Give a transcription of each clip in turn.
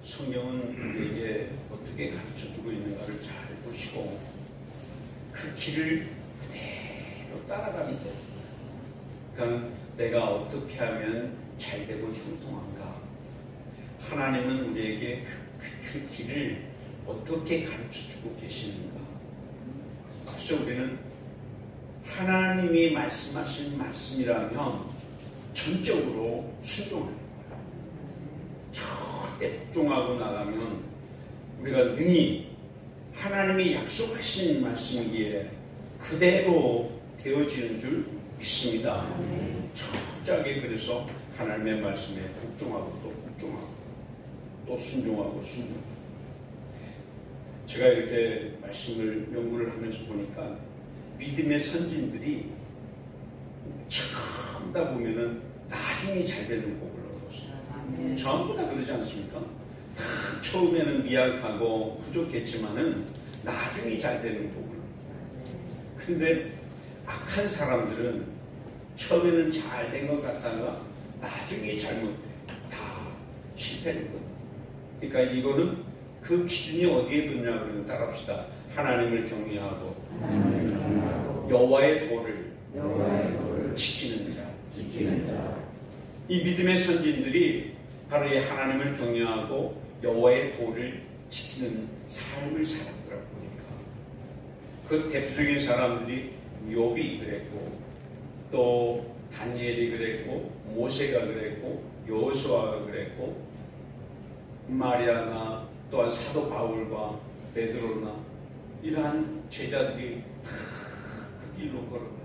성경은 우리에게 어떻게 가르쳐주고 있는가를 잘 보시고 그 길을 그대로 따라가면 돼요. 그러니까 내가 어떻게 하면 잘되고 형통한가, 하나님은 우리에게 그 길을 어떻게 가르쳐주고 계시는가. 그래서 우리는 하나님이 말씀하신 말씀이라면 전적으로 순종하는 거예요. 절대 복종하고 나가면 우리가 능히 하나님이 약속하신 말씀이기에 그대로 되어지는 줄 믿습니다. 철저하게 그래서 하나님의 말씀에 복종하고 또 복종하고 또 순종하고 순종하고. 제가 이렇게 말씀을 연구를 하면서 보니까 믿음의 선진들이 처음 다 보면은 나중에 잘 되는 복을 얻었어요. 전부 다 그러지 않습니까? 다 처음에는 미약하고 부족했지만은 나중에 잘 되는 복을 얻었어요. 그런데 악한 사람들은 처음에는 잘 된 것 같다가 나중에 잘못돼 다 실패하는 거예요. 그러니까 이거는 그 기준이 어디에 뒀냐 그러면 따라합시다. 하나님을 경외하고 여호와의 도를 지키는 자. 이 믿음의 선진들이 바로 이 하나님을 경외하고 여호와의 도를 지키는 삶을 살았더라고 보니까 그 대표적인 사람들이 욥이 그랬고 또 다니엘이 그랬고 모세가 그랬고 여호수아가 그랬고 마리아나 또한 사도 바울과 베드로나 이러한 제자들이 다 그 길로 걸어가요.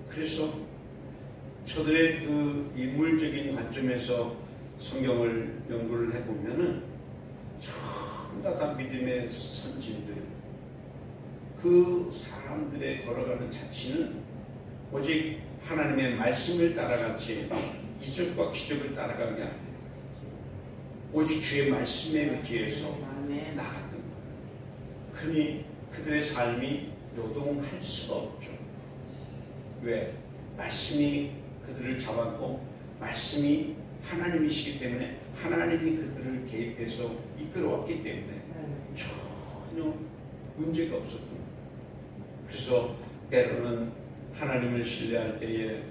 그래서 저들의 그 인물적인 관점에서 성경을 연구를 해보면은 전부 다 믿음의 선진들, 그 사람들의 걸어가는 자취는 오직 하나님의 말씀을 따라갔지 이적과 기적을 따라간 게 아니에요. 오직 주의 말씀에 의지해서 나갔던 거예요. 그러니 그들의 삶이 요동할 수가 없죠. 왜? 말씀이 그들을 잡았고 말씀이 하나님이시기 때문에 하나님이 그들을 개입해서 이끌어왔기 때문에 전혀 문제가 없었던 거예요. 그래서 때로는 하나님을 신뢰할 때에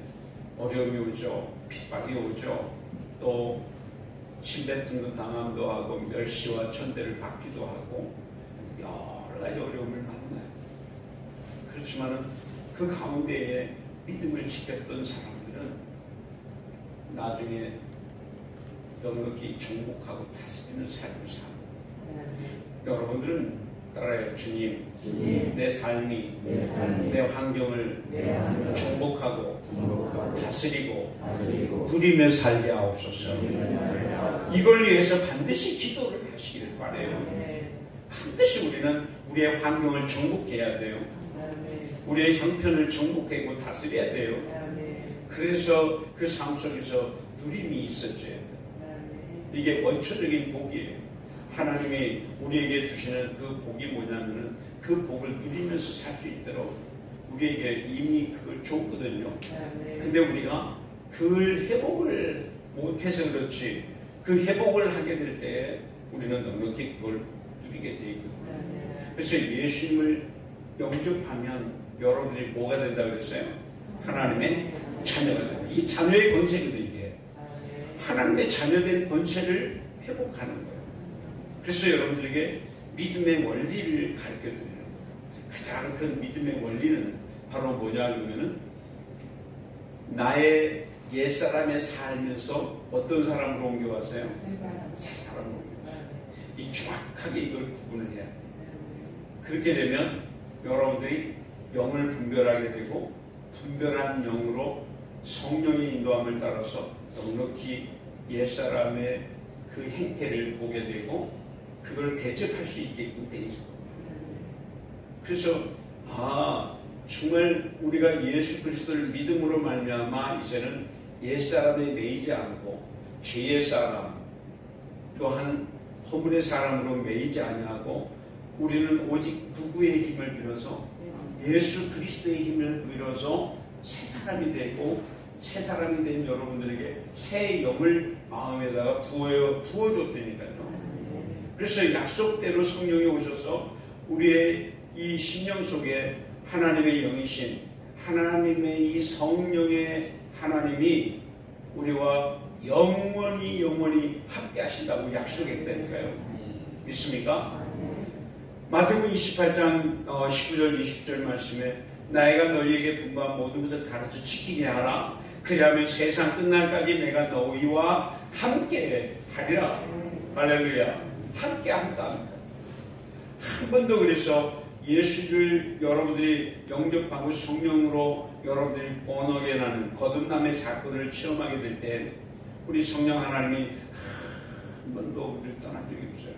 어려움이 오죠. 핍박이 오죠. 또 침뱉은 당함도 하고 멸시와 천대를 받기도 하고 여러 가지 어려움을 만나요. 그렇지만은 그 가운데에 믿음을 지켰던 사람들은 나중에 넉넉히 정복하고 다스리는 삶을 살고 여러분들은 따라요. 주님, 내 삶이 내 환경을 정복하고 다스리고 누리며 살게 하옵소서. 이걸 위해서 반드시 기도를 하시기를 바라요. 반드시 우리는 우리의 환경을 정복해야 돼요. 우리의 형편을 정복하고 다스려야 돼요. 그래서 그 삶 속에서 누림이 있어져야 돼요. 이게 원초적인 복이에요. 하나님이 우리에게 주시는 그 복이 뭐냐면은 그 복을 누리면서 살 수 있도록 우리에게 이미 그걸 줬거든요. 근데 우리가 그 회복을 못해서 그렇지 그 회복을 하게 될 때 우리는 넉넉히 그걸 누리게 돼 있거든요. 그래서 예수님을 영접하면 여러분들이 뭐가 된다 그랬어요? 하나님의 자녀가 된다. 이 자녀의 권세거든요. 이게 하나님의 자녀된 권세를 회복하는 거예요. 그래서 여러분들에게 믿음의 원리를 가르쳐드려요. 가장 큰 믿음의 원리는 바로 뭐냐 그러면은 나의 옛사람에 살면서 어떤 사람으로 옮겨왔어요? 새 사람으로 옮겨왔어요. 이 정확하게 이걸 구분을 해야 돼요. 그렇게 되면 여러분들이 영을 분별하게 되고 분별한 영으로 성령의 인도함을 따라서 넉넉히 옛사람의 그 행태를 보게 되고 그걸 대적할 수 있게끔 되죠. 그래서 정말 우리가 예수 그리스도를 믿음으로 말미암아 이제는 옛사람에 매이지 않고 죄의 사람 또한 허물의 사람으로 매이지 아니하고 우리는 오직 누구의 힘을 빌어서 예수 그리스도의 힘을 빌어서 새 사람이 되고 새 사람이 된 여러분들에게 새 영을 마음에다가 부어줬다니까요. 그래서 약속대로 성령이 오셔서 우리의 이 심령 속에 하나님의 영이신 하나님의 이 성령의 하나님이 우리와 영원히 함께 하신다고 약속했다니까요. 믿습니까? 마태복음 28장 19절 20절 말씀에 내가 너희에게 분부한 모든 것을 가르쳐 지키게 하라. 그리하면 세상 끝날까지 내가 너희와 함께 하리라. 할렐루야. 함께 한다. 한 번도 그래서 예수를 여러분들이 영접하고 성령으로 여러분들이 번하게 나는 거듭남의 사건을 체험하게 될 때 우리 성령 하나님이 한 번도 우리를 떠난 적이 없어요.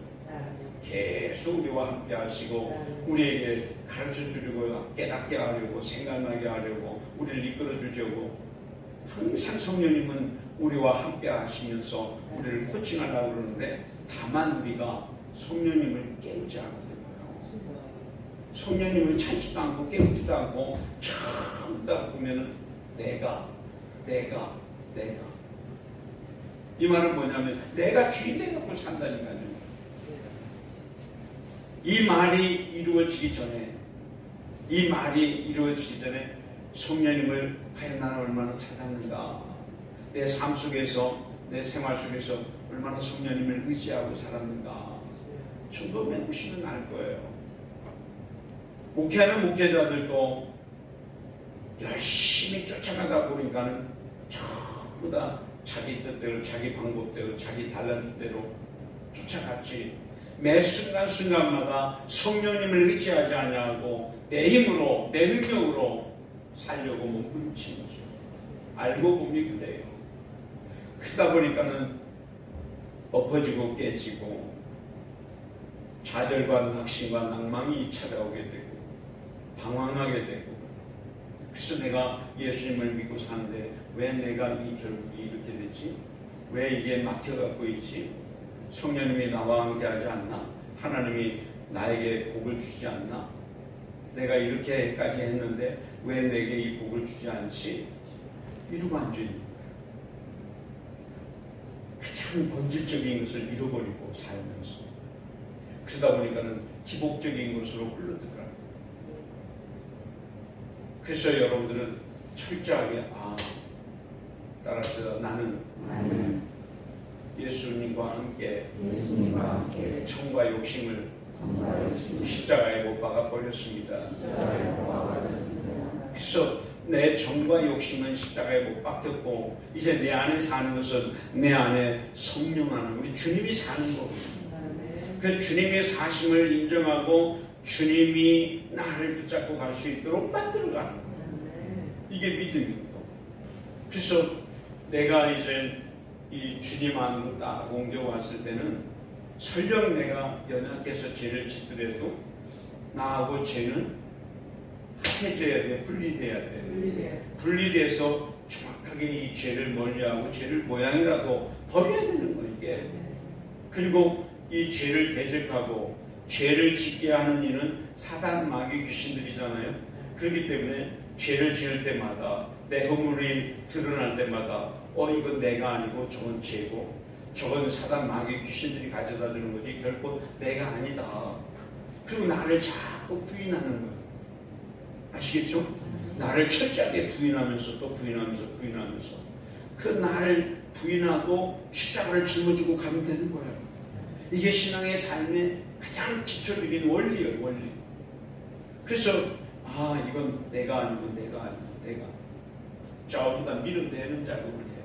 계속 우리와 함께 하시고 우리에게 가르쳐 주려고 깨닫게 하려고 생각나게 하려고 우리를 이끌어 주려고 항상 성령님은 우리와 함께 하시면서 우리를 코칭하려고 그러는데 다만 우리가 성령님을 깨우지 않게 되고요. 성령님을 찾지도 않고 깨우지도 않고 참다 보면은 내가 이 말은 뭐냐면 내가 주인 돼갖고 산다니까요. 이 말이 이루어지기 전에 성령님을 과연 나는 얼마나 찾았는가, 내 삶 속에서 내 생활 속에서 얼마나 성령님을 의지하고 살았는가 점검해 보시면 알 거예요. 목회하는 목회자들도 열심히 쫓아가다 보니까는 전부 다 자기 뜻대로 자기 방법대로 자기 달란트대로 쫓아갔지 매 순간순간마다 성령님을 의지하지 않냐고 내 힘으로 내 능력으로 살려고 몸부림치는 거죠. 알고 보니 그래요. 그러다 보니까는 엎어지고 깨지고 좌절과 낙심과 낭망이 찾아오게 되고 방황하게 되고 그래서 내가 예수님을 믿고 사는데 왜 내가 이 결국이 이렇게 되지? 왜 이게 막혀갖고 있지? 성령님이 나와 함께 하지 않나? 하나님이 나에게 복을 주지 않나? 내가 이렇게까지 했는데 왜 내게 이 복을 주지 않지? 이러고 앉아있는 거예요. 가장 본질적인 것을 잃어버리고 살면서 그러다 보니까는 기복적인 것으로 흘러들어가요. 그래서 여러분들은 철저하게 따라서 나는 예수님과 함께 정과 욕심을 십자가에 못 박아 버렸습니다. 그래서 내 정과 욕심은 십자가에 못 박혔고 이제 내 안에 사는 것은 내 안에 성령 안에 우리 주님이 사는 거거든요. 그래서 주님의 사심을 인정하고 주님이 나를 붙잡고 갈 수 있도록 만들어가는 거예요. 이게 믿음입니다. 그래서 내가 이제 이 주님 안으로 딱 옮겨왔을 때는 설령 내가 연약해서 죄를 짓더라도 나하고 죄는 합해져야 돼. 분리돼야 돼. 분리돼서 정확하게 이 죄를 멀리하고 죄를 모양이라도 버려야 되는 거예요. 이게. 그리고 이 죄를 대적하고 죄를 짓게 하는 이는 사단 마귀 귀신들이잖아요. 그렇기 때문에 죄를 지을 때마다 내 허물이 드러날 때마다 이건 내가 아니고 저건 죄고 저건 사단 마귀 귀신들이 가져다 주는 거지 결코 내가 아니다. 그리고 나를 자꾸 부인하는 거예요. 아시겠죠? 나를 철저하게 부인하면서 또 부인하면서 그 나를 부인하고 십자가를 짊어지고 가면 되는 거예요. 이게 신앙의 삶의 가장 기초적인 원리예요. 원리. 그래서 이건 내가 아니고 내가 전부 다 밀어내는 작업을 해야 돼.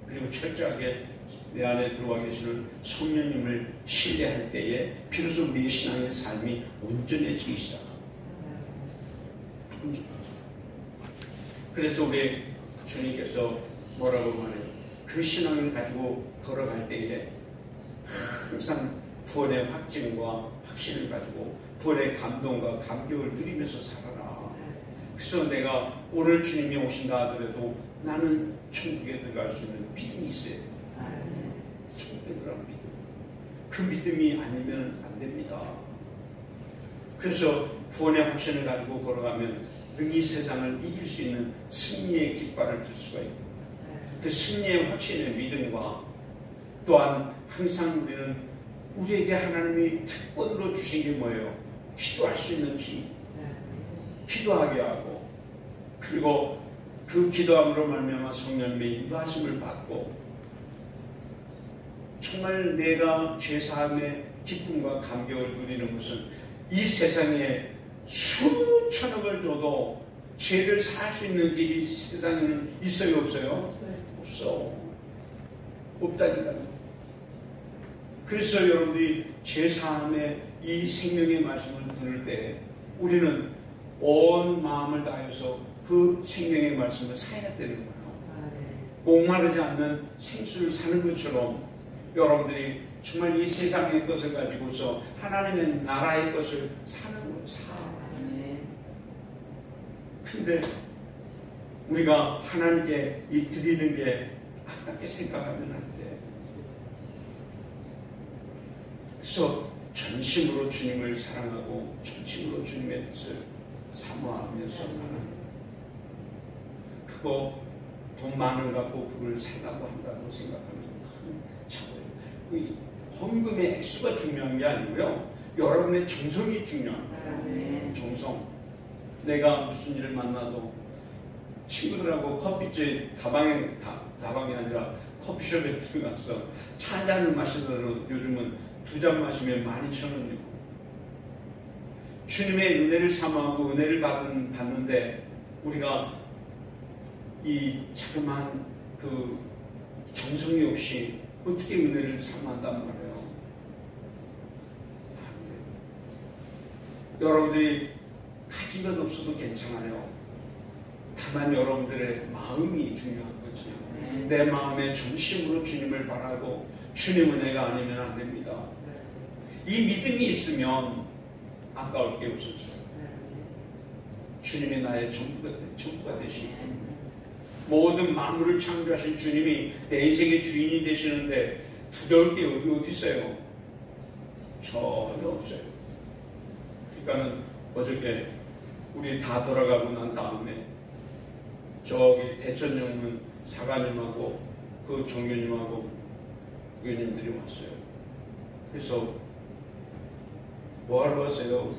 그리고 철저하게 내 안에 들어와 계시는 성령님을 신뢰할 때에 비로소 우리의 신앙의 삶이 온전해지기 시작합니다. 그래서 우리 주님께서 뭐라고 말해요? 그 신앙을 가지고 걸어갈 때에 항상 구원의 확증과 확신을 가지고 구원의 감동과 감격을 누리면서 살아라. 그래서 내가 오늘 주님이 오신다 하더라도 나는 천국에 들어갈 수 있는 믿음이 있어야 돼요. 천국에 들어갈 믿음. 그 믿음이 아니면 안 됩니다. 그래서 구원의 확신을 가지고 걸어가면 능히 세상을 이길 수 있는 승리의 깃발을 들 수가 있고, 그 승리의 확신의 믿음과 또한 항상 우리는 우리에게 하나님이 특권으로 주신 게 뭐예요? 기도할 수 있는 힘, 기도하게 하고, 그리고 그 기도함으로 말미암아 성령님의 인도하심을 받고, 정말 내가 죄사함의 기쁨과 감격을 누리는 것은 이 세상에 수천억을 줘도 죄를 사할 수 있는 길이 세상에는 있어요, 없어요? 없어. 없다니까. 그래서 여러분들이 죄사함의 이 생명의 말씀을 들을 때 우리는 온 마음을 다해서 그 생명의 말씀을 사야 되는 거예요. 목마르지 않는 생수를 사는 것처럼 여러분들이 정말 이 세상의 것을 가지고서 하나님의 나라의 것을 사는 거예요. 근데 우리가 하나님께 이 드리는 게 아깝게 생각하면 안 돼. 그래서 전심으로 주님을 사랑하고 전심으로 주님의 뜻을 사모하면서 그거 돈 많은 갖고 그걸 살라고 한다고 생각하면 참 헌금의 액수가 중요한 게 아니고요, 여러분의 정성이 중요한 거예요. 정성. 내가 무슨 일을 만나도 친구들하고 커피집 다방이 아니라 커피숍에 들어가서 차 한 잔을 마시더라도 요즘은 2잔 마시면 12,000원이고, 주님의 은혜를 사모하고 은혜를 받는데 우리가 이 자그마한 그 정성이 없이 어떻게 은혜를 사모한단 말이에요. 여러분들이 가진 것 없어도 괜찮아요. 다만 여러분들의 마음이 중요한 거지. 내 마음에 전심으로 주님을 바라고 주님 은혜가 아니면 안 됩니다. 이 믿음이 있으면 아까울 게 없어져요. 주님이 나의 전부가 되시기 때문에 모든 만물을 창조하신 주님이 내 인생의 주인이 되시는데 두려울 게 어디 있어요? 전혀 없어요. 그러니까는 어저께 우리 다 돌아가고 난 다음에 저기 대천영은 사관님하고 그 정교님하고 의원님들이 왔어요. 그래서 뭐하러 왔어요?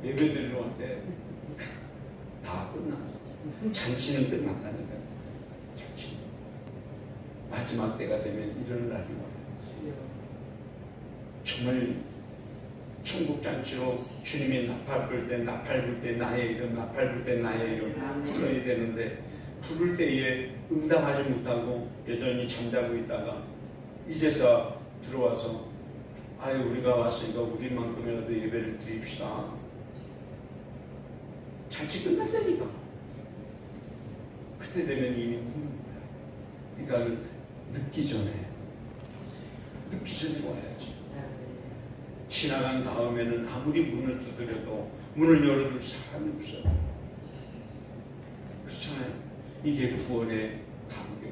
예배 드리러 왔대. 다 끝났어. 잔치는 끝났다니까요. 잔치. 마지막 때가 되면 이런 날이 와요. 정말 천국 잔치로 주님이 나팔 불 때 나의 이름, 나팔 불 때 나의 이름 불러야 되는데 부를 때에 응답하지 못하고 여전히 잠자고 있다가 이제서 들어와서 아유 우리가 왔으니까 우리만큼이라도 예배를 드립시다. 잔치 끝났다니까. 그때 되면 이미 묻는 거야. 그러니까 늦기 전에 와야지. 지나간 다음에는 아무리 문을 두드려도 문을 열어줄 사람이 없어요. 그렇잖아요. 이게 구원의 감격.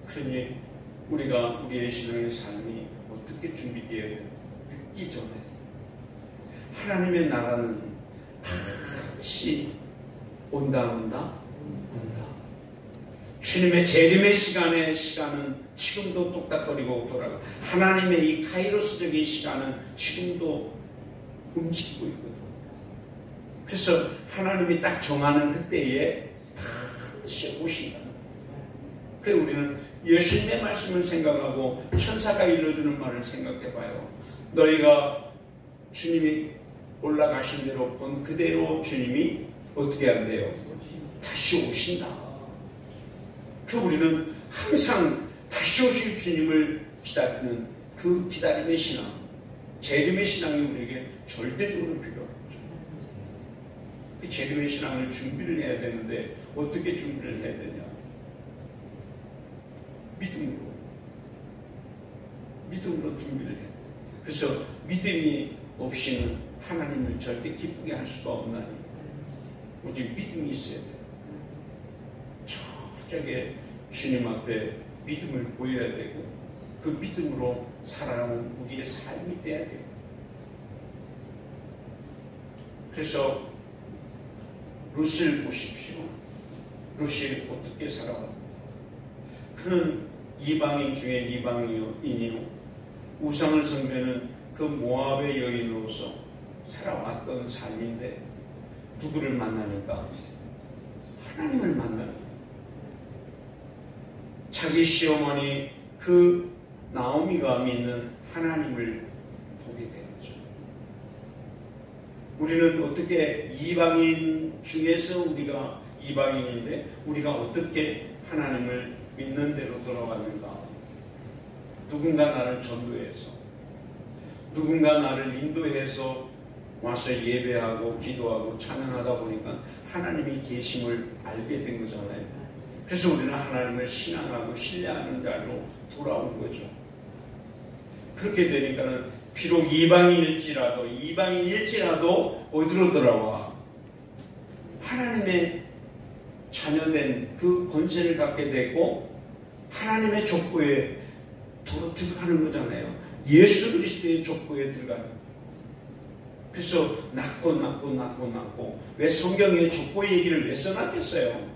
그러니 우리가 우리의 신앙의 삶이 어떻게 준비되어야 돼요? 늦기 전에. 하나님의 나라는 반드시 온다. 주님의 재림의 시간은 지금도 똑딱거리고 돌아가. 하나님의 이 카이로스적인 시간은 지금도 움직이고 있거든. 그래서 하나님이 딱 정하는 그때에 반드시 오신다. 그래 우리는 예수님의 말씀을 생각하고 천사가 일러주는 말을 생각해봐요. 너희가 주님이 올라가신 대로 본 그대로 주님이 어떻게 한대요? 다시 오신다. 그 우리는 항상 다시 오실 주님을 기다리는 그 기다림의 신앙, 재림의 신앙이 우리에게 절대적으로 필요합니다. 그 재림의 신앙을 준비를 해야 되는데 어떻게 준비를 해야 되냐? 믿음으로 준비를 해야 돼요. 그래서 믿음이 없이는 하나님을 절대 기쁘게 할 수가 없나니 오직 믿음이 있어야 돼요. 저게 주님 앞에 믿음을 보여야 되고 그 믿음으로 살아가는 우리의 삶이 돼야 돼요. 그래서 룻을 보십시오. 룻이 어떻게 살아왔는가. 그는 이방인 중에 이방인이요 우상을 섬기는 그 모압의 여인으로서 살아왔던 삶인데 누구를 만나니까 하나님을 만나는 자기 시어머니 그 나오미가 믿는 하나님을 보게 되는 거죠. 우리는 어떻게 이방인 중에서 우리가 이방인인데 우리가 어떻게 하나님을 믿는 대로 돌아왔는가. 누군가 나를 전도해서 누군가 나를 인도해서 와서 예배하고 기도하고 찬양하다 보니까 하나님이 계심을 알게 된 거잖아요. 그래서 우리는 하나님을 신앙하고 신뢰하는 자로 돌아온 거죠. 그렇게 되니까는 비록 이방인일지라도 어디로 돌아와? 하나님의 자녀된 그 권세를 갖게 되고 하나님의 족보에 들어가는 거잖아요. 예수 그리스도의 족보에 들어가는 거예요. 그래서 낳고 왜 성경에 족보 얘기를 왜 써놨겠어요?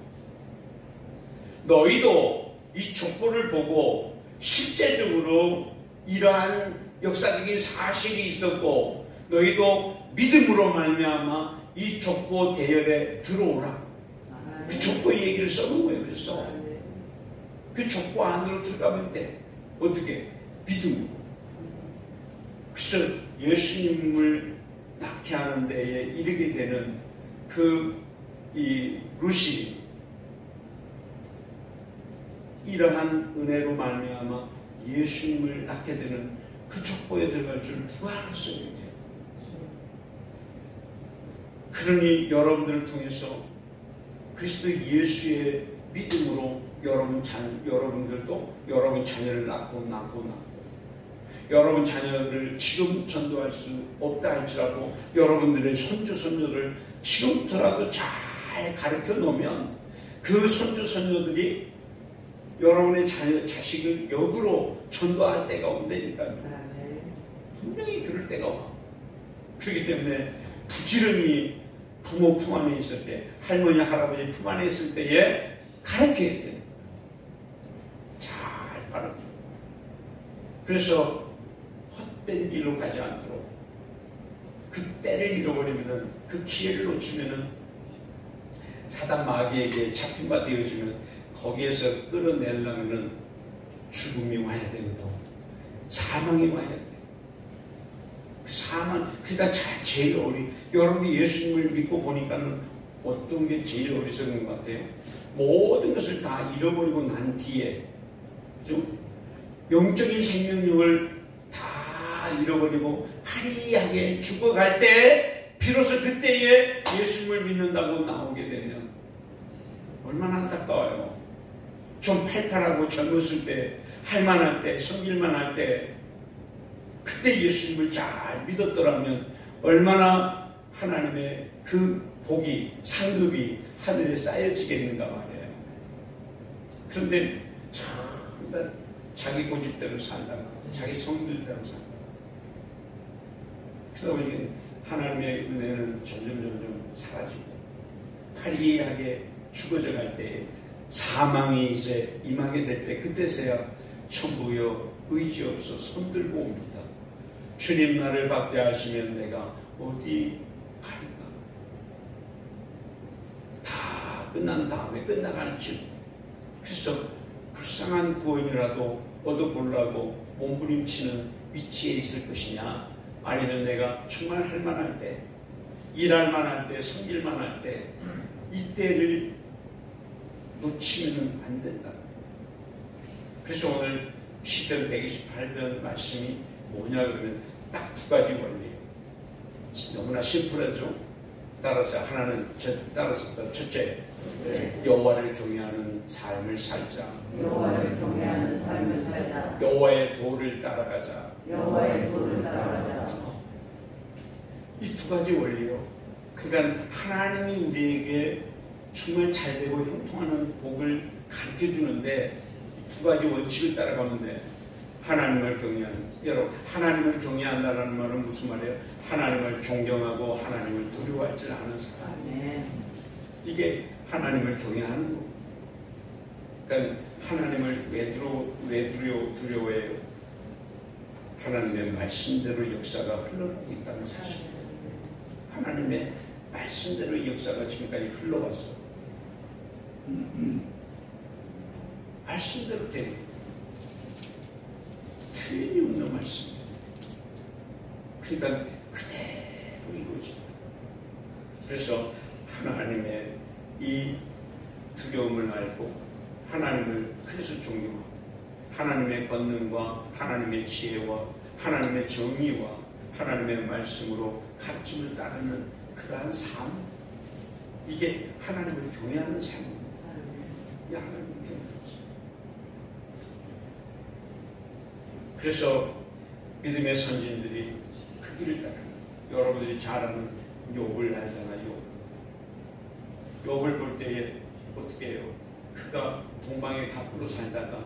너희도 이 족보를 보고 실제적으로 이러한 역사적인 사실이 있었고 너희도 믿음으로 말미암아 이 족보 대열에 들어오라. 그 족보의 얘기를 써놓은 거예요. 그래서 그 족보 안으로 들어가면 돼. 어떻게? 믿음으로. 그래서 예수님을 낳게 하는 데에 이르게 되는 이 룻이 이러한 은혜로 말미암아 예수님을 낳게 되는 그 족보에 들어갈 줄 누가 알았어요? 그러니 여러분들을 통해서 그리스도 예수의 믿음으로 여러분들도 여러분 자녀를 낳고 여러분 자녀를 지금 전도할 수 없다 할지라도 여러분들의 손주 손녀를 지금부터라도 잘 가르쳐 놓으면 그 손주 손녀들이 여러분의 자식을 역으로 전도할 때가 온다니까요. 분명히 그럴 때가 와. 그렇기 때문에 부지런히 부모 품 안에 있을 때, 할머니 할아버지 품 안에 있을 때에 가르쳐야 돼요. 잘 가르쳐. 그래서 헛된 길로 가지 않도록 그 때를 잃어버리면은 그 기회를 놓치면은 사단 마귀에게 잡힌 바 되어지면 거기에서 끌어내려면은 죽음이 와야 되거든. 사망이 와야 돼. 그러니까 제일 여러분이 예수님을 믿고 보니까는 어떤 게 제일 어리석은 것 같아요? 모든 것을 다 잃어버리고 난 뒤에 좀 영적인 생명력을 다 잃어버리고 화려하게 죽어갈 때 비로소 그때에 예수님을 믿는다고 나오게 되면 얼마나 안타까워요. 좀 팔팔하고 젊었을 때 할만할 때 섬길만할 때 그때 예수님을 잘 믿었더라면 얼마나 하나님의 그 복이 상급이 하늘에 쌓여지겠는가 말이에요. 그런데 정말 자기 고집대로 살다가 자기 성질대로 살다가 그러다 보니 하나님의 은혜는 점점 사라지고 화려하게 죽어져 갈 때 사망이 이제 임하게 될 때 그때서야 천부여 의지 없어 손들고 옵니다. 주님 나를 박대하시면 내가 어디 가는가. 다 끝난 다음에 끝나갈지. 그래서 불쌍한 구원이라도 얻어보려고 몸부림치는 위치에 있을 것이냐, 아니면 내가 정말 할 만할 때, 일할 만할 때, 섬길 만할 때 이때를 놓치면 안 된다. 그래서 오늘 시편 128편 말씀이 뭐냐 그러면 딱 두 가지 원리. 너무나 심플하죠. 따라서 첫째, 여호와를 경외하는 삶을 살자. 여호와를 경외하는 삶을 살자. 여호와의 도를 따라가자. 여호와의 도를 따라가자. 이 두 가지 원리요. 그러니까 하나님이 우리에게 정말 잘되고 형통하는 복을 가르쳐 주는데 두 가지 원칙을 따라가면 돼. 하나님을 경외하는, 여러분, 하나님을 경외한다는 말은 무슨 말이에요? 하나님을 존경하고 하나님을 두려워할 줄 아는 사람. 이게 하나님을 경외하는 거. 그러니까 하나님을 왜 두려워해요? 하나님의 말씀대로 역사가 흘러가고 있다는 사실. 하나님의 말씀대로 역사가 지금까지 흘러왔어. 말씀대로 돼. 틀림이 없는 말씀. 그러니까 그대로 이루어진다. 그래서 하나님의 이 두려움을 알고 하나님을 그래서 존경하고 하나님의 권능과 하나님의 지혜와 하나님의 정의와 하나님의 말씀으로 가르침을 따르는 그러한 삶, 이게 하나님을 경외하는 삶입니다. 이게 하나님을 경외하는 삶. 그래서 믿음의 선진들이 그 길을 따릅니다. 여러분들이 잘 아는 욥을 알잖아요. 욥을 볼 때에 어떻게 해요? 그가 동방의 갑부로 살다가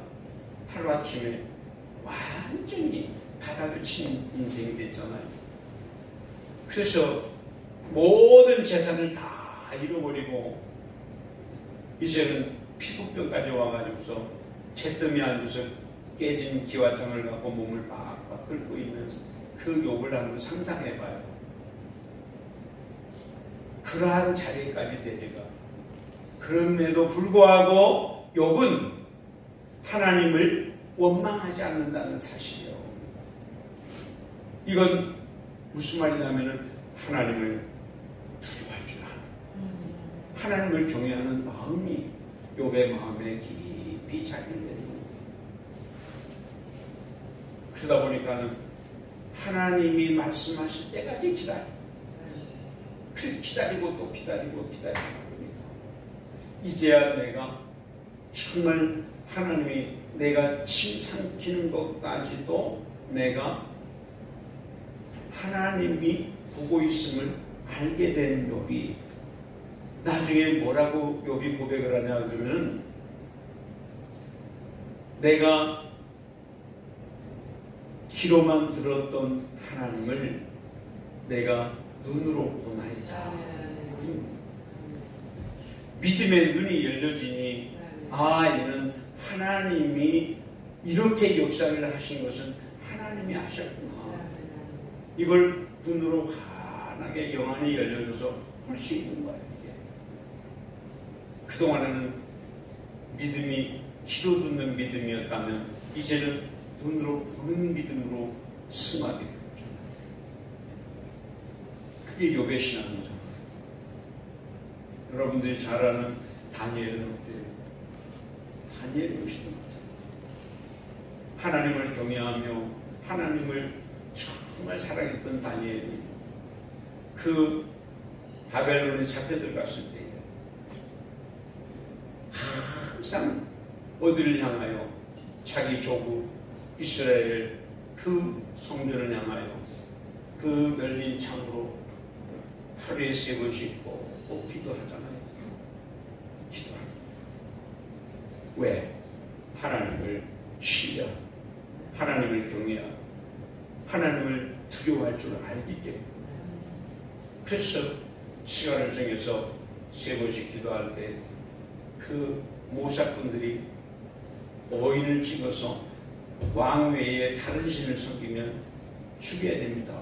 하루아침에 완전히 바닥을 친 인생이 됐잖아요. 그래서 모든 재산을 다 잃어버리고 이제는 피부병까지 와가지고서 잿더미에 앉아서 깨진 기와장을 갖고 몸을 빡빡 끓고 있는 그 욥을 한번 상상해봐요. 그러한 자리까지 내려가. 그럼에도 불구하고 욥은 하나님을 원망하지 않는다는 사실이요. 이건 무슨 말이냐면 하나님을 두려워할 줄 아는, 하나님을 경외하는 마음이 욥의 마음에 깊이 자리를 내리는 거예요. 그러다 보니까는 하나님이 말씀하실 때까지 기다려요. 기다리고 또 기다리고 보니까 이제야 내가 정말 하나님이 내가 침 삼키는 것까지도 내가 하나님이 보고 있음을 알게 된 욥이 나중에 뭐라고 욥이 고백을 하냐 그러면 내가 귀로만 들었던 하나님을 내가 눈으로 보나이다. 믿음의 눈이 열려지니 얘는 하나님이 이렇게 역사를 하신 것은 하나님이 하셨구나. 이걸 눈으로 환하게 영안이 열려져서 볼 수 있는 거예요. 이게. 그동안에는 믿음이 귀로 듣는 믿음이었다면 이제는 눈으로 보는 믿음으로 승하게 되죠. 그게 욥의 신앙이죠. 여러분들이 잘 아는 다니엘은 어때요? 다니엘이 오시던 거죠. 하나님을 경외하며 하나님을 정말 사랑했던 다니엘이 그 바벨론에 잡혀 들어갔을 때 항상 어디를 향하여 자기 조국 이스라엘 그 성전을 향하여 그 열린 창으로 하루에 3번씩 꼭 기도하잖아요. 기도합니다. 왜? 하나님을 신뢰하고 하나님을 경외하고 하나님을 두려워할 줄 알기 때문에. 그래서 시간을 정해서 3번씩 기도할 때 그 모사꾼들이 어인을 찍어서 왕 외에 다른 신을 섬기면 죽여야 됩니다.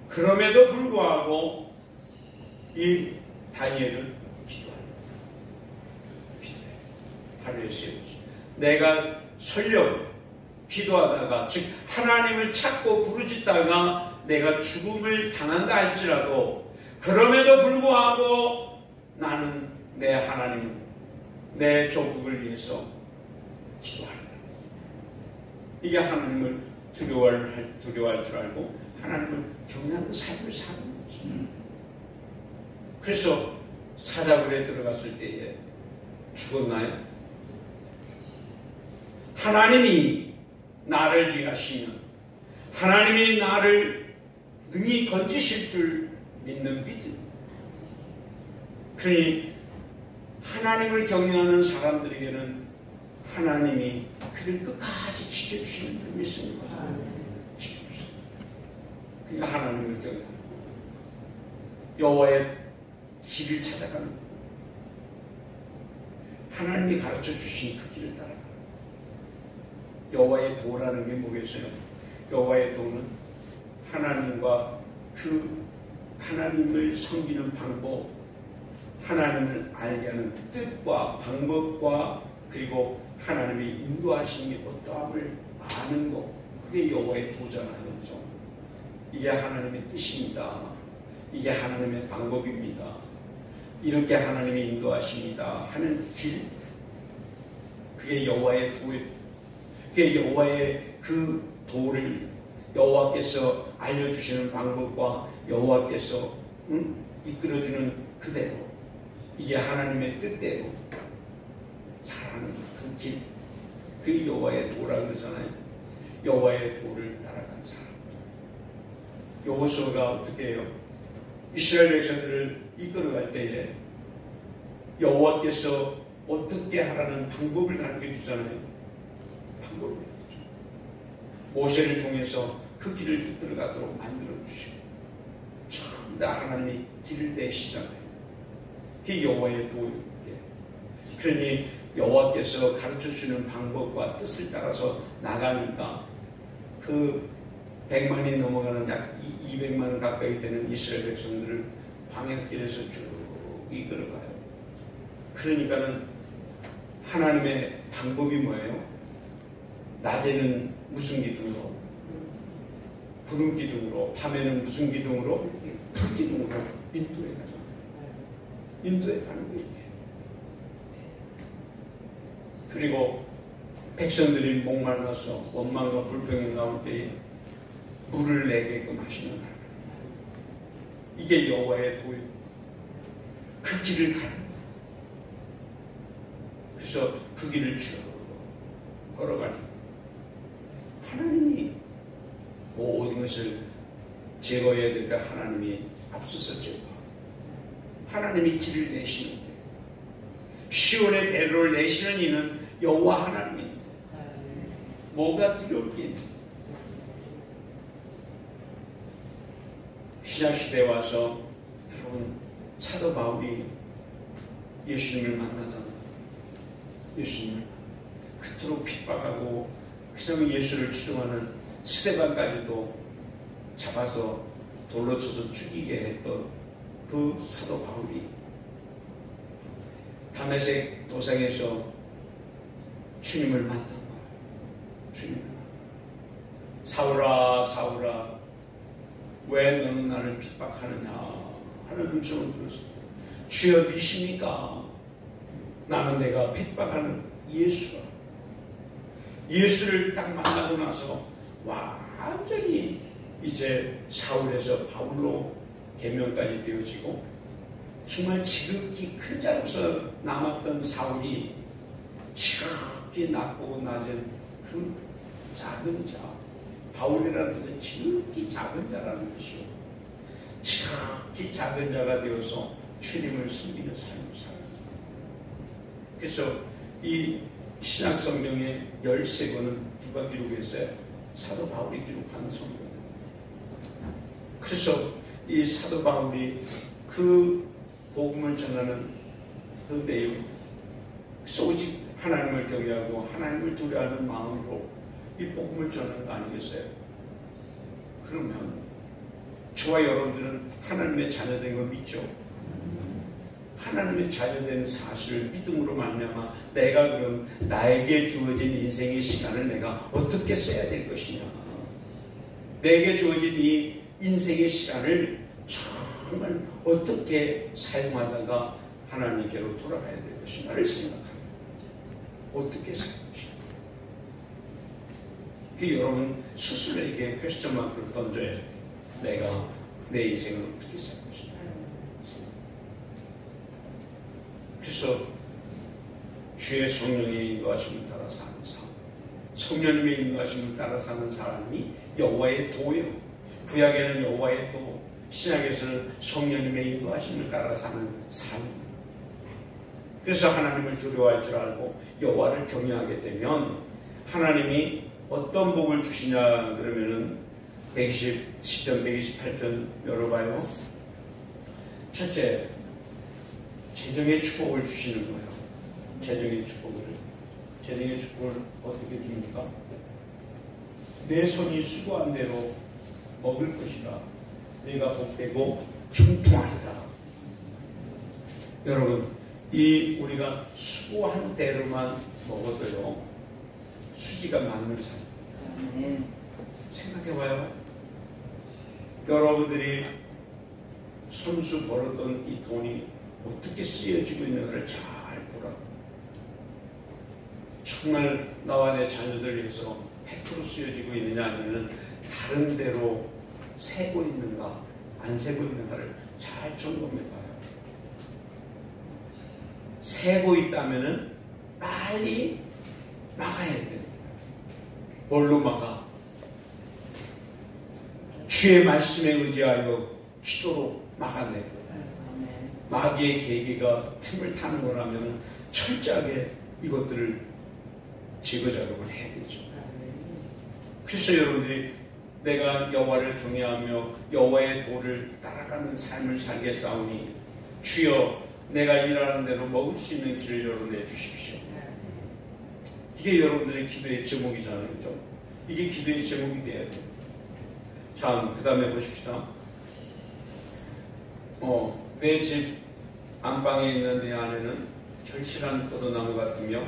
그럼에도 불구하고 이 다니엘은 기도합니다. 하루에 3번씩. 내가 설령 기도하다가 즉 하나님을 찾고 부르짖다가 내가 죽음을 당한다 할지라도 그럼에도 불구하고 나는 내 하나님, 내 조국을 위해서 기도한다. 이게 하나님을 두려워할 줄 알고 하나님을 경외하는 삶을 사는 거지. 그래서 사자굴에 들어갔을 때에 죽었나요? 하나님이 나를 위하시면 하나님이 나를 능히 건지실 줄 믿는 믿음. 그러니 하나님을 경외하는 사람들에게는 하나님이 그를 끝까지 지켜주시는 줄 믿습니다. 지켜주십니다. 그러니까 하나님을 경외하는 여호와의 길을 찾아가는 거예요. 하나님이 가르쳐 주신 그 길을 따라가는 거예요. 여호와의 도라는 게 뭐겠어요? 여호와의 도는 하나님과 그 하나님을 섬기는 방법, 하나님을 알게 하는 뜻과 방법과 그리고 하나님의 인도하심이 어떠함을 아는 것, 그게 여호와의 도잖아요. 그렇죠? 이게 하나님의 뜻입니다. 이게 하나님의 방법입니다. 이렇게 하나님의 인도하십니다 하는 길, 그게 여호와의 도예요. 그게 여호와의 그 도를 여호와께서 알려주시는 방법과 여호와께서 이끌어주는 그대로, 이게 하나님의 뜻대로 살아가는 그 길, 그게 여호와의 도라 그러잖아요. 여호와의 도를 따라간 사람. 여호수아가 어떻게 해요? 이스라엘 백성들을 이끌어갈 때에 여호와께서 어떻게 하라는 방법을 가르쳐 주잖아요. 방법을 가르쳐 주죠. 모세를 통해서 그 길을 이끌어가도록 만들어 주시고 전부 다 하나님이 길을 내시잖아요. 그게 여호와의 도예요. 그러니 여호와께서 가르쳐 주시는 방법과 뜻을 따라서 나가니까 그 100만이 넘어가는 약 200만 가까이 되는 이스라엘 백성들을 광야길에서 쭉 이끌어가요. 그러니까는 하나님의 방법이 뭐예요? 낮에는 무슨 기둥으로? 구름 기둥으로, 밤에는 무슨 기둥으로? 불 기둥으로 인도에 가잖아요. 인도에 가는 거예요. 그리고 백성들이 목말라서 원망과 불평이 나올 때에 물을 내게끔 하시는 하나님. 이게 여호와의 도예요. 그 길을 가는 거예요. 그래서 그 길을 쭉 걸어가니 하나님이 모든 것을 제거해야 될까? 하나님이 앞서서 제거하고 하나님이 길을 내시는 거예요. 시온의 대로를 내시는 이는 여호와 하나님입니다. 뭐가 두려울 게 있는? 신약시대에 와서 여러분 사도 바울이 예수님을 만나잖아요. 예수님을 그토록 핍박하고 그 사람이 예수를 추종하는 스데반까지도 잡아서 돌로 쳐서 죽이게 했던 그 사도 바울이 다메섹 도상에서 주님을 만난 거예요. 주님을 만난 거예요. 사울아 사울아 왜 너는 나를 핍박하느냐 하는 음성을 들었어요. 주여 미십니까? 나는 내가 핍박하는 예수가. 예수를 딱 만나고 나서 완전히 이제 사울에서 바울로 계명까지 되어지고 정말 지극히 큰 자로서 남았던 사울이 지극히 낮고 낮은 그 작은 자, 바울이라는 뜻은 지극히 작은 자라는 뜻이요. 지극히 작은 자가 되어서 주님을 섬기는 삶을 살아요. 그래서 이 신약 성경의 13권은 누가 기록했어요? 사도 바울이 기록한 성경입니다. 그래서 이 사도 바울이 그 복음을 전하는 그 내용, 오직 하나님을 경외하고 하나님을 두려워하는 마음으로 이 복음을 전하는 거 아니겠어요? 그러면 저와 여러분들은 하나님의 자녀된 거 믿죠? 하나님의 자녀된 사실을 믿음으로 말미암아 내가 그럼 나에게 주어진 인생의 시간을 내가 어떻게 써야 될 것이냐, 내게 주어진 이 인생의 시간을 정말 어떻게 사용하다가 하나님께로 돌아가야 될 것이냐를 생각합니다. 어떻게 살 것이냐. 그 여러분 스스로에게 퀘스천 마크를 던져야 돼. 내가 내 인생을 어떻게 살 것이냐. 그래서 주의 성령의 인도하심을 따라 사는 삶, 성령님의 인도하심을 따라 사는 사람이 여호와의 도예요. 구약에는 여호와의 도, 신약에서는 성령님의 인도하심을 따라 사는 삶. 그래서 하나님을 두려워할 줄 알고 여호와를 경외하게 되면 하나님이 어떤 복을 주시냐 그러면은 120편 128편 열어봐요. 첫째, 재정의 축복을 주시는 거예요. 재정의 축복을 어떻게 줍니까? 내 손이 수고한 대로 먹을 것이다. 내가 복되고 형통하리라. 여러분, 우리가 수고한 대로만 먹어도요, 수지가 많은 삶. 생각해봐요. 여러분들이 손수 벌었던 이 돈이 어떻게 쓰여지고 있는가를 잘 보라. 정말 나와 내 자녀들 위해서 100% 쓰여지고 있느냐, 아니면 다른 데로 새고 있는가, 안 새고 있는가를 잘 점검해봐요. 새고 있다면 빨리 막아야 됩니다. 뭘로 막아? 주의 말씀에 의지하여 기도로 막아내고, 마귀의 계기가 틈을 타는 거라면 철저하게 이것들을 제거 작업을 해야 되죠. 그래서 여러분들이 내가 여호와를 경외하며 여호와의 도를 따라가는 삶을 살겠사오니 주여 내가 일하는 대로 먹을 수 있는 길을 열어내 주십시오. 이게 여러분들의 기도의 제목이잖아요. 그렇죠? 이게 기도의 제목이 돼야 돼요. 자, 그 다음에 보십시다. 내 집 안방에 있는 내 아내는 결실한 포도나무 같으며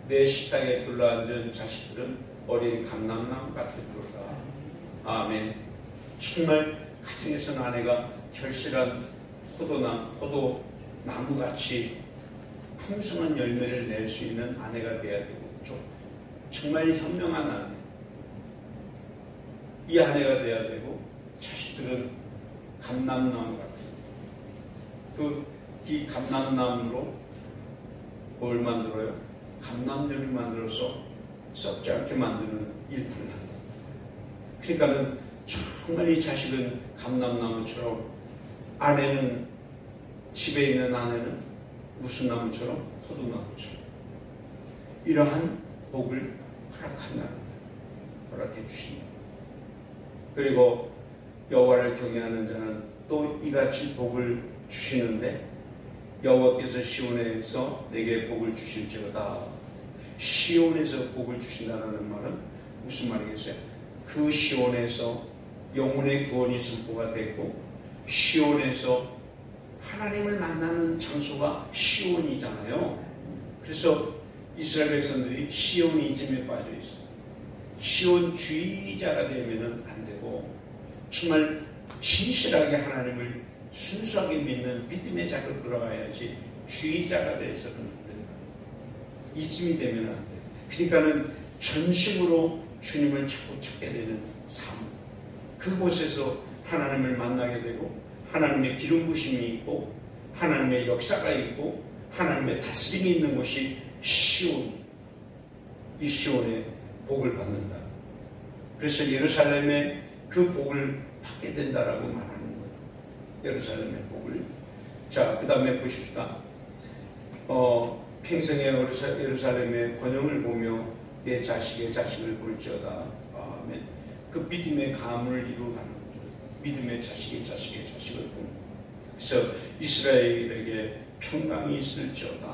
내 식탁에 둘러앉은 자식들은 어린 감람나무 같으리로다. 아멘. 정말 가정에서는 아내가 결실한 포도나무같이 풍성한 열매를 낼 수 있는 아내가 돼야 되고, 그렇죠? 정말 현명한 아내, 이 아내가 돼야 되고, 자식들은 감람나무 같아요. 이 감람나무로 뭘 만들어요? 감람잎을 만들어서 썩지 않게 만드는 일들을 한다. 그러니까는 정말 이 자식은 감람나무처럼, 아내는, 집에 있는 아내는 무슨 나무처럼? 포도나무처럼. 이러한 복을 허락해 주십니다. 그리고 여호와를 경외하는 자는 또 이같이 복을 주시는데, 여호와께서 시온에서 내게 복을 주실지어다. 시온에서 복을 주신다는 말은 무슨 말이겠어요? 그 시온에서 영혼의 구원이 선포가 됐고, 시온에서 하나님을 만나는 장소가 시온이잖아요. 그래서 이스라엘 백성들이 시온이즘에 빠져 있어요. 시온주의자가 되면 안 되고, 정말 신실하게 하나님을 순수하게 믿는 믿음의 자를 끌어가야지 주의자가 돼서는 안 된다. 이쯤이 되면 안 돼. 그러니까는 전심으로 주님을 자꾸 찾게 되는 삶. 그곳에서 하나님을 만나게 되고, 하나님의 기름 부심이 있고, 하나님의 역사가 있고, 하나님의 다스림이 있는 곳이 시온. 이 시온의 복을 받는다. 그래서 예루살렘에 그 복을 받게 된다라고 말하는 거예요. 예루살렘의 복을. 자, 그 다음에 보십시다. 평생에 예루살렘의 번영을 보며 내 자식의 자식을 볼지어다. 아멘. 그 믿음의 가문을 이루어가는 거죠. 믿음의 자식의 자식의 자식을 보는 거예요. 그래서 이스라엘에게 평강이 있을지어다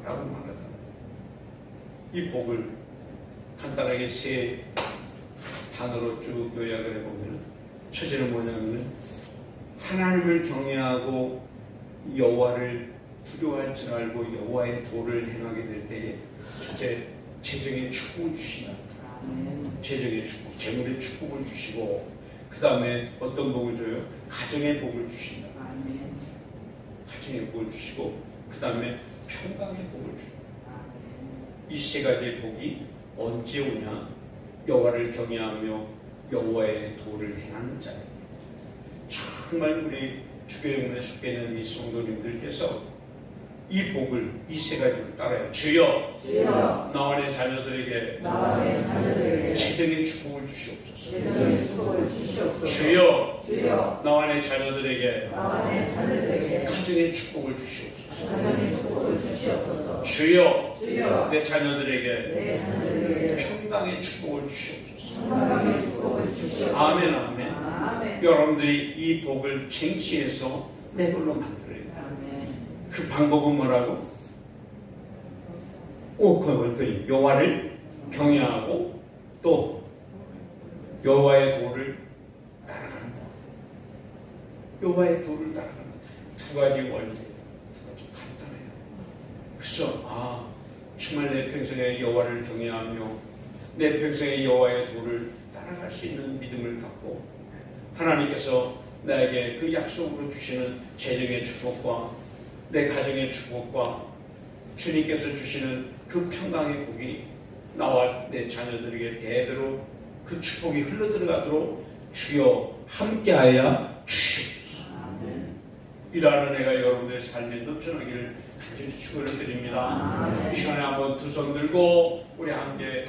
라고 말하다. 이 복을 간단하게 세 단어로 쭉 요약을 해보면, 첫째는 뭐냐면 하나님을 경외하고 여호와를 두려워할 줄 알고 여호와의 도를 행하게 될 때에 첫째 재정의 축복을 주시나. 재정의 축복, 재물의 축복을 주시고, 그 다음에 어떤 복을 줘요? 가정의 복을 주신다. 가정의 복을 주시고, 그 다음에 평강의 복을 주신다. 이 세 가지의 복이 언제 오냐? 여호와를 경외하며 여호와의 도를 행하는 자입니다. 정말 우리 주교영문에 속해 있는 이 성도님들께서 이 복을, 이 세 가지를 따라요. 주여, 나와 내 자녀들에게 재정의 축복을 주시옵소서. 주여, 나와 내 자녀들에게 가정의 축복을 주시옵소서. 주여, 내 자녀들에게 평강의 축복을 주시옵소서. 아멘, 아멘. 여러분들이 이 복을 쟁취해서 내 걸로 만들어요. 그 방법은 뭐라고? 그 여호와를 경외하고 또 여호와의 도를 따라가는 거. 여호와의 도를 따라가는 거. 두 가지 원리예요. 두 가지 간단해요. 그래서 정말 내 평생에 여호와를 경외하며 내 평생에 여호와의 도를 따라갈 수 있는 믿음을 갖고 하나님께서 나에게 그 약속으로 주시는 재정의 축복과 내 가정의 축복과 주님께서 주시는 그 평강의 복이 나와 내 자녀들에게 대대로 그 축복이 흘러들어가도록 주여 함께하여 주시옵소서. 이러한 은혜가 여러분들의 삶에 넘쳐나기를 간절히 축원을 드립니다. 이 시간에 한번 두 손 들고 우리 함께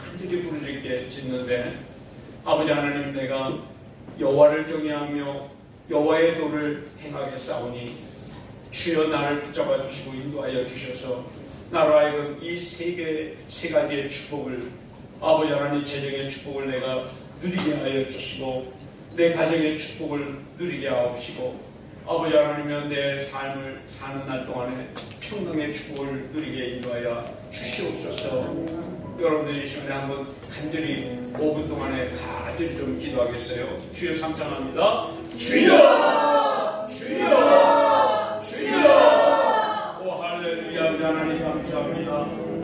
간절히 부르짖게 짓는데, 아버지 하나님, 내가 여호와를 경외하며 여호와의 도를 행하겠사오니 주여 나를 붙잡아 주시고 인도하여 주셔서 나로 하여금 이 세 가지의 축복을, 아버지 하나님 재정의 축복을 내가 누리게 하여 주시고 내 가정의 축복을 누리게 하옵시고, 아버지 하나님은 내 삶을 사는 날 동안에 평강의 축복을 누리게 인도하여 주시옵소서. 여러분들 이 시간에 한번 간절히 5분 동안에 간절히 좀 기도하겠어요. 주여 삼창합니다. 주여